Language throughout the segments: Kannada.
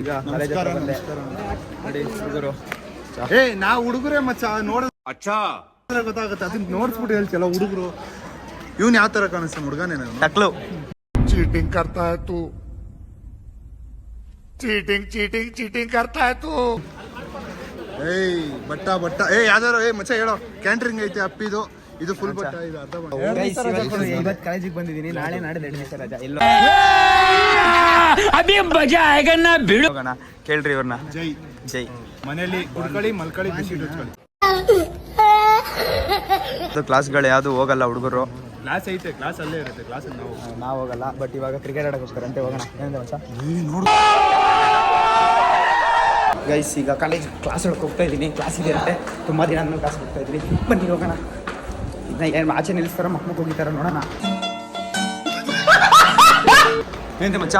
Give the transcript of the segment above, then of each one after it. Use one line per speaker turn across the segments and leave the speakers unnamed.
ಈಗ ನೋಡಿ ಹುಡುಗರು
ನಾ ಹುಡುಗರೇ ಮಚ್ಚ ನೋಡ ಗೊತ್ತಾಗುತ್ತೆ ಅದನ್ನ ನೋಡ್ಸ್ಬಿಟ್ಟು ಹೇಳ್ತಿಲ್ಲ ಹುಡುಗರು. ಇವ್ನು ಯಾವ ತರ ಕಾಣಿಸ್ತಾನೆ ಹುಡುಗನೇ
ಟಕ್ಲು
ಚೀಟಿಂಗ್ ಕರ್ತಾ ಇತ್ತು, ಚೀಟಿಂಗ್ ಚೀಟಿಂಗ್ ಚೀಟಿಂಗ್ ಕರ್ತಾ ಇತ್ತು. ಬಟ್ಟ ಯಾವ್ದಾರು ಮಚ್ಚ ಹೇಳೋ ಕ್ಯಾಂಟ್ರಿಂಗ್ ಐತೆ ಅಪ್ಪಿದು ಇದು ಫುಲ್ ಬಟ್ಟ ಇದು ಅರ್ಧ
ಇವತ್ತು ಕಾಲೇಜಿಗೆ ಬಂದಿದ್ದೀನಿ, ನಾಳೆ ನಾಡಿದ್ದು ಅಡ್ಮಿಷನ್ ರಜಾ ಎಲ್ಲೋ ಹೋಗೋಣ. ಕೇಳ್ರಿ ಇವ್ರನ್ನ.
ಜೈ
ಜೈ
ಮನೇಲಿ ಕುಡ್ಕೊಳ್ಳಿ ಮಲ್ಕೊಳ್ಳಿ ಬಿಸಿ ಹಚ್ಕೊಳ್ಳಿ.
ಕ್ಲಾಸ್ಗಳು ಯಾವುದು ಹೋಗಲ್ಲ ಹುಡುಗರು.
ಕ್ಲಾಸ್ ಐತೆ, ಕ್ಲಾಸ್ ಅಲ್ಲೇ ಇರುತ್ತೆ, ಕ್ಲಾಸಲ್ಲಿ
ನಾವು ಹೋಗಲ್ಲ. ಬಟ್ ಇವಾಗ ಕ್ರಿಕೆಟ್ ಆಡಕ್ಕೆ ಹೋಗ್ತಾರಂತೆ, ಹೋಗೋಣ. ಏನಂತ ಮಚ್ಚ ಗೈಸ್, ಈಗ ಕಾಲೇಜ್ ಕ್ಲಾಸ್ ಒಳಗೆ ಹೋಗ್ತಾ ಇದ್ದೀನಿ. ಕ್ಲಾಸ್ ಇದೆ ಅಂತೆ, ತುಂಬ ದಿನ ಆದ್ಮೇಲೆ ಕ್ಲಾಸ್ ಹೋಗ್ತಾ ಇದ್ದೀನಿ. ಬನ್ನಿ ಹೋಗೋಣ. ಇದನ್ನ ಏನು ಆಚೆ ನಿಲ್ಲಿಸ್ತಾರ ಮಕ್ಕಳು ಹೋಗಿತಾರ ನೋಡೋಣ. ಏನಂತೆ ಮಚ್ಚ,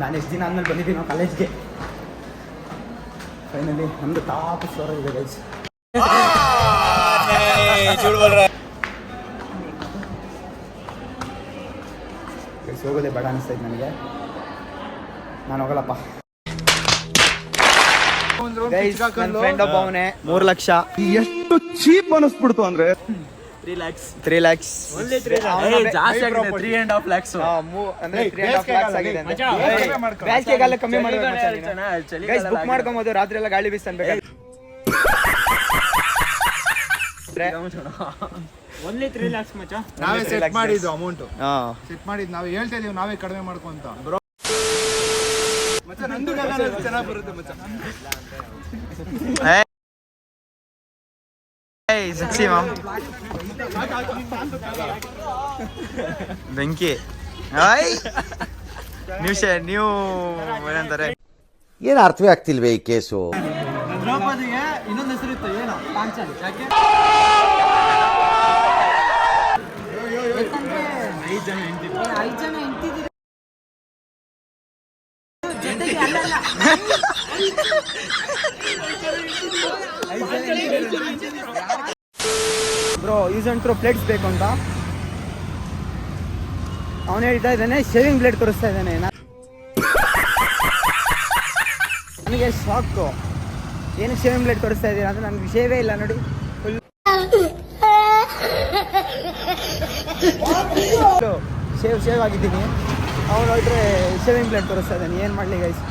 ನಾನು ಎಷ್ಟು ದಿನ ಆದ್ಮೇಲೆ ಬಂದಿದ್ದೀನಿ ಕಾಲೇಜ್ಗೆ. ಫೈನಲಿ ನಮ್ದು ಟಾಪ್ ಫ್ಲೋರ್ ಇದೆ ಗೈಸ್. ಹೋಗೋದೇ ಬೇಡ ಅನಿಸ್ತೈತೆ ನನಗೆ, ನಾನು ಹೋಗಲ್ಲಪ್ಪ. ಫ್ರೆಂಡ್ ಒಬ್ಬ ಅವನೇ 3 ಲಕ್ಷ.
ಎಷ್ಟು ಚೀಪ್ ಅನಿಸ್ಬಿಡ್ತು ಅಂದ್ರೆ
3 lakhs ಬೇಸಿಗೆಗಾಲ ಕಮ್ಮಿ ಗೈಸ್. ಬುಕ್ ಮಾಡ್ಕೊಬೋದು, ರಾತ್ರಿ ಎಲ್ಲ ಗಾಳಿ ಬೀಸ್ತಾನೆ.
ಓನ್ಲಿ 3 lakhs ಮಚ್ಚ.
ನಾವೇ ಸೆಟ್ ಮಾಡಿದ್ದು ಅಮೌಂಟ್, ಸೆಟ್ ಮಾಡಿದ್ದು ನಾವೇ ಹೇಳ್ತಾ ಇದೀವಿ, ನಾವೇ ಕಡಿಮೆ ಮಾಡ್ಕೊಂತ. ಮಚ್ಚ ನಂದು ಚೆನ್ನಾಗಿ ಬರುತ್ತೆ ಮಚ್ಚ.
ಸಕ್ಸಿ ಮಾಮ್ ಬೆಂಕಿ. ನೀವು ಏನಂತಾರೆ,
ಏನು ಅರ್ಥವೇ ಆಗ್ತಿಲ್ವೇ ಈ ಕೇಸು.
ದ್ರೌಪದಿಗೆ ಇನ್ನೊಂದು ಹೆಸರು ಇತ್ತು, ಏನು ಪಾಂಚಾಲಿ. ಯಾಕೆ 5 ಜನ ಹೆಂಡ್ತಿದ್ರು ಜೊತೆಗೆ. ಅಲ್ಲಲ್ಲ
bro use and throw plates ಬೇಕು ಅಂತ ಅವನು ಹೇಳ್ತಾ ಇದ್ದಾನೆ. ಶೇವಿಂಗ್ ಬ್ಲೇಡ್ ತೋರಿಸ್ತಾ ಇದ್ದಾನೆ. ನನಗೆ ಶಾಕು, ಏನು ಶೇವಿಂಗ್ ಬ್ಲೇಡ್ ತೋರಿಸ್ತಾ ಇದ್ದೀರಾ ಅಂದ್ರೆ ನನಗೆ ಶೇವೇ ಇಲ್ಲ ನೋಡಿ. ಫುಲ್ ಶೇವ್ ಆಗಿದ್ದೀನಿ. ಅವನು ನೋಡ್ರೆ ಶೇವಿಂಗ್ ಬ್ಲೇಡ್ ತೋರಿಸ್ತಾ ಇದ್ದಾನೆ. ಏನು ಮಾಡಲಿ ಗೈಸ್.